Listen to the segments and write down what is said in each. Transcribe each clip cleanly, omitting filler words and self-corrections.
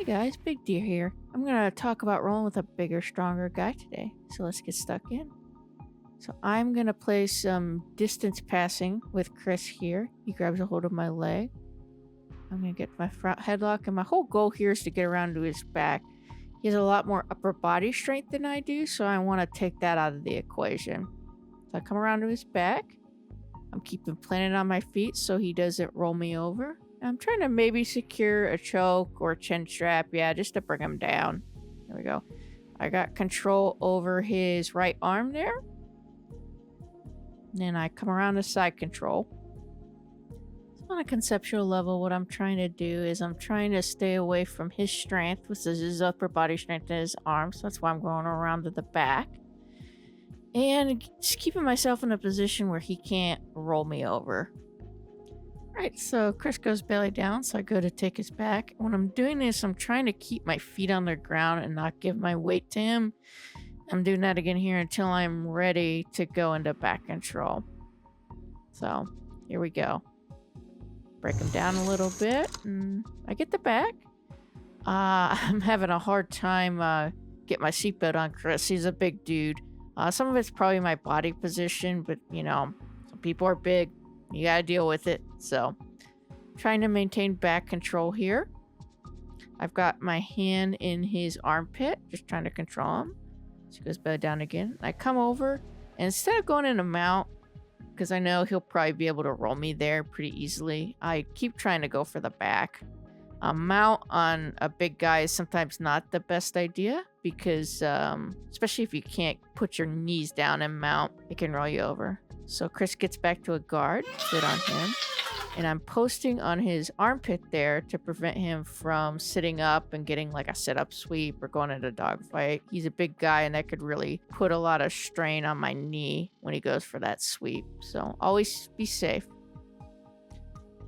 guys, Big Deer here. I'm gonna talk about rolling with a bigger, stronger guy today. So let's get stuck in. So I'm gonna play some distance passing with Chris here. He grabs a hold of my leg. I'm gonna get my front headlock, and my whole goal here is to get around to his back. He has a lot more upper body strength than I do, so I want to take that out of the equation. So I come around to his back. I'm keeping planted on my feet so he doesn't roll me over. I'm trying to maybe secure a choke or a chin strap, yeah, just to bring him down. There we go. I got control over his right arm there. And then I come around to side control. So on a conceptual level, what I'm trying to do is I'm trying to stay away from his strength, which is his upper body strength and his arms. So that's why I'm going around to the back. And just keeping myself in a position where he can't roll me over. Alright, so Chris goes belly down, so I go to take his back. When I'm doing this, I'm trying to keep my feet on the ground and not give my weight to him. I'm doing that again here until I'm ready to go into back control. So, here we go. Break him down a little bit, and I get the back. I'm having a hard time get my seatbelt on Chris. He's a big dude. Some of it's probably my body position, but you know, some people are big. You gotta deal with it. So, trying to maintain back control here. I've got my hand in his armpit, just trying to control him. So he goes belly down again. I come over, and instead of going in a mount, because I know he'll probably be able to roll me there pretty easily, I keep trying to go for the back. A mount on a big guy is sometimes not the best idea because, especially if you can't put your knees down and mount, it can roll you over. So Chris gets back to a guard, good on him. And I'm posting on his armpit there to prevent him from sitting up and getting like a sit-up sweep or going into a dogfight. He's a big guy and that could really put a lot of strain on my knee when he goes for that sweep. So always be safe.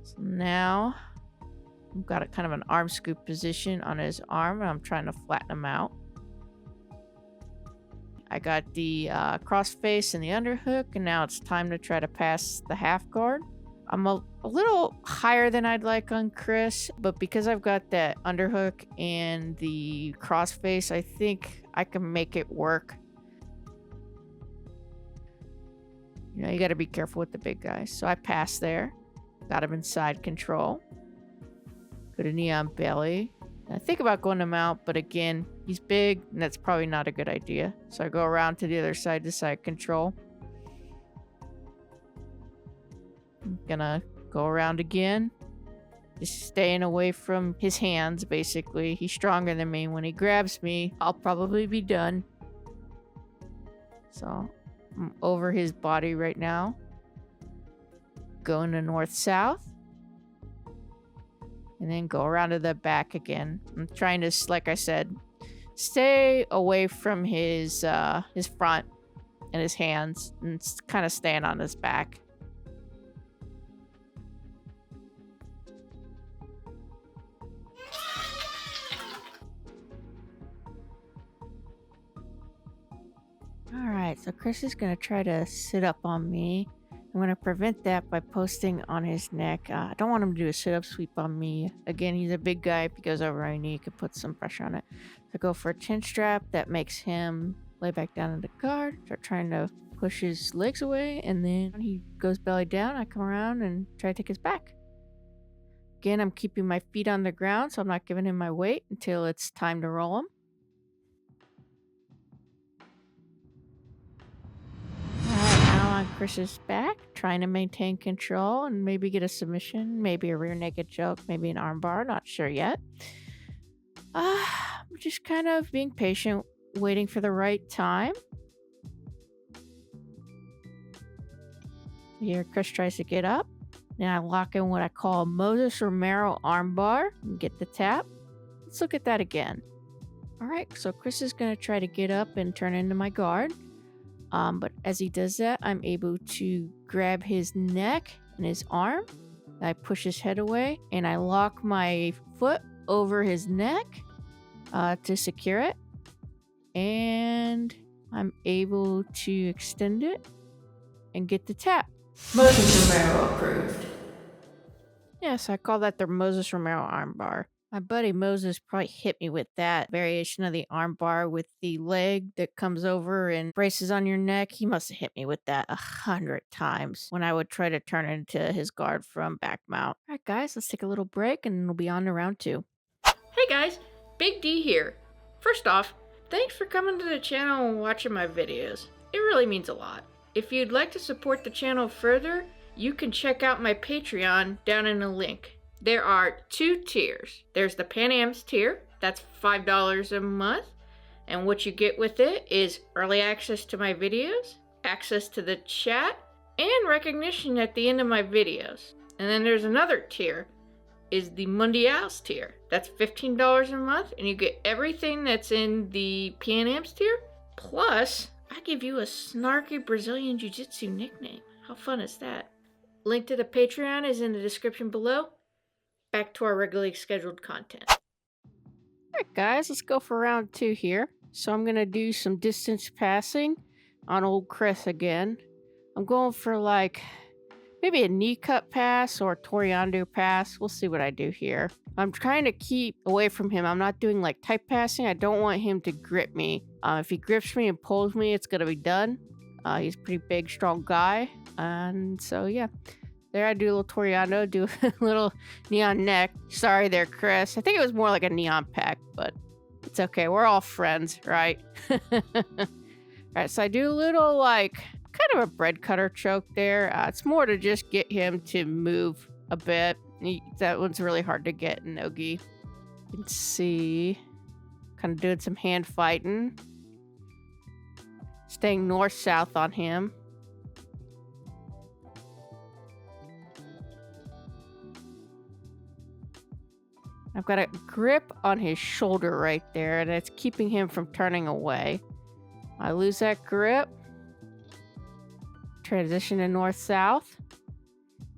So now I've got a kind of an arm scoop position on his arm and I'm trying to flatten him out. I got the cross face and the underhook, and now it's time to try to pass the half guard. I'm a little higher than I'd like on Chris, but because I've got that underhook and the cross face, I think I can make it work. You know, you got to be careful with the big guys. So I pass there. Got him inside control. Go to knee on belly. I think about going him out, but again, he's big, and that's probably not a good idea. So I go around to the other side to side control. I'm gonna go around again. Just staying away from his hands, basically. He's stronger than me. When he grabs me, I'll probably be done. So I'm over his body right now. Going to north-south. And then go around to the back again. I'm trying to, like I said, stay away from his front and his hands and kind of staying on his back. Alright, so Chris is going to try to sit up on me. I'm going to prevent that by posting on his neck. I don't want him to do a sit-up sweep on me. Again, he's a big guy. If he goes over my knee, he could put some pressure on it. So go for a chin strap. That makes him lay back down in the guard. Start trying to push his legs away. And then when he goes belly down, I come around and try to take his back. Again, I'm keeping my feet on the ground, so I'm not giving him my weight until it's time to roll him. On Chris's back, trying to maintain control and maybe get a submission, maybe a rear naked choke, maybe an armbar, not sure yet. I'm just kind of being patient, waiting for the right time. Here, Chris tries to get up. Then I lock in what I call a Moses Romero armbar and get the tap. Let's look at that again. All right, so Chris is going to try to get up and turn into my guard. But as he does that, I'm able to grab his neck and his arm. I push his head away, and I lock my foot over his neck to secure it. And I'm able to extend it and get the tap. Moses Romero approved. Yes, I call that the Moses Romero armbar. My buddy Moses probably hit me with that variation of the arm bar with the leg that comes over and braces on your neck. He must have hit me with that 100 times when I would try to turn into his guard from back mount. All right, guys, let's take a little break and we'll be on to round 2. Hey guys, Big D here. First off, thanks for coming to the channel and watching my videos. It really means a lot. If you'd like to support the channel further, you can check out my Patreon down in the link. There are 2 tiers. There's the Pan Am's tier, that's $5 a month, and what you get with it is early access to my videos, access to the chat, and recognition at the end of my videos. And then there's another tier, is the Mundials tier. That's $15 a month, and you get everything that's in the Pan Am's tier, plus I give you a snarky Brazilian Jiu-Jitsu nickname. How fun is that? Link to the Patreon is in the description below. Back to our regularly scheduled content. Alright guys, let's go for round 2 here. So I'm going to do some distance passing on old Chris again. I'm going for like maybe a knee cut pass or a Toreando pass. We'll see what I do here. I'm trying to keep away from him. I'm not doing like tight passing. I don't want him to grip me. If he grips me and pulls me, it's going to be done. He's a pretty big, strong guy. And so yeah. There I do a little Toreando, do a little neon neck. Sorry there, Chris. I think it was more like a neon pack, but it's okay. We're all friends, right? Alright, so I do a little like kind of a bread cutter choke there. It's more to just get him to move a bit. That one's really hard to get in Nogi. You can see kind of doing some hand fighting. Staying north-south on him. I've got a grip on his shoulder right there, and it's keeping him from turning away. I lose that grip. Transition to north-south.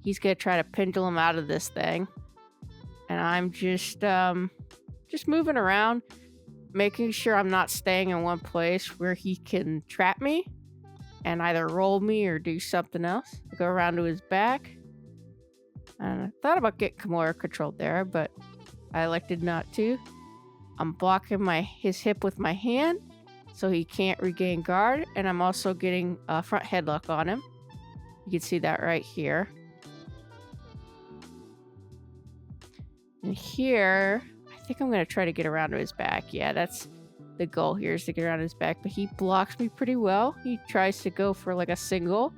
He's going to try to pendulum out of this thing. And I'm just moving around, making sure I'm not staying in one place where he can trap me and either roll me or do something else. I go around to his back. And I thought about getting Kimura controlled there, but I elected not to. I'm blocking his hip with my hand so he can't regain guard, and I'm also getting a front headlock on him. You can see that right here. And here, I think I'm going to try to get around to his back. Yeah, that's the goal here, is to get around his back, but he blocks me pretty well. He tries to go for like a single,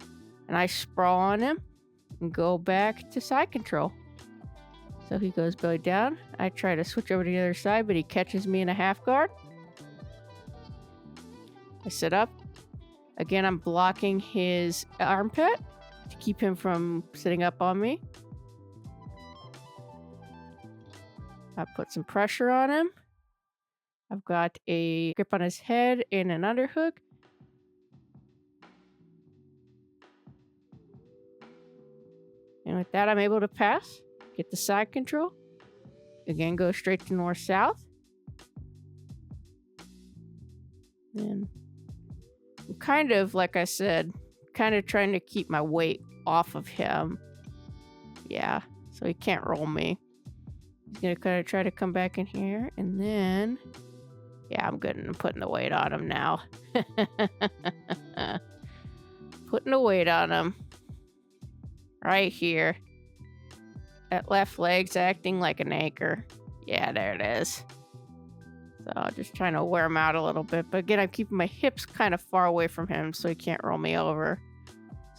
and I sprawl on him and go back to side control. So he goes belly down. I try to switch over to the other side, but he catches me in a half guard. I sit up. Again, I'm blocking his armpit to keep him from sitting up on me. I put some pressure on him. I've got a grip on his head and an underhook. And with that, I'm able to pass. Get the side control. Again, go straight to north-south. And I'm kind of, like I said, kind of trying to keep my weight off of him. Yeah, so he can't roll me. He's going to kind of try to come back in here. And then, yeah, I'm good. I'm putting the weight on him now. Putting the weight on him. Right here. That left leg's acting like an anchor. Yeah, there it is. So I'm just trying to wear him out a little bit. But again, I'm keeping my hips kind of far away from him so he can't roll me over.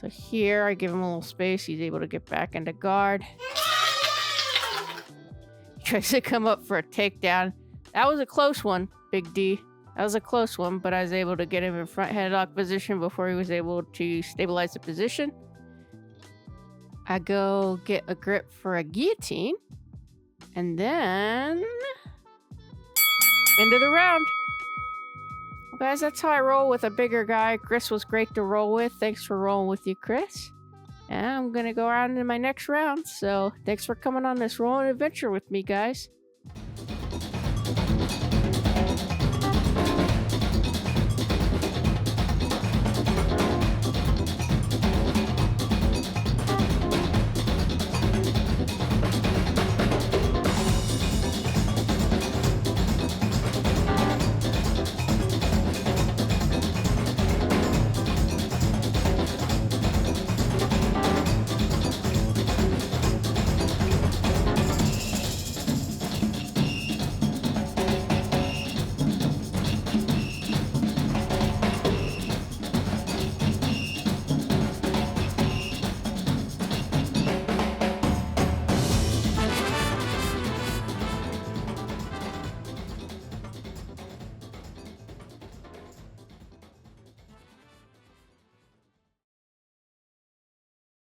So here, I give him a little space. He's able to get back into guard. He tries to come up for a takedown. That was a close one, Big D. That was a close one, but I was able to get him in front headlock position before he was able to stabilize the position. I go get a grip for a guillotine. And then end of the round. Well, guys, that's how I roll with a bigger guy. Chris was great to roll with. Thanks for rolling with you, Chris. And I'm going to go around in my next round. So thanks for coming on this rolling adventure with me, guys.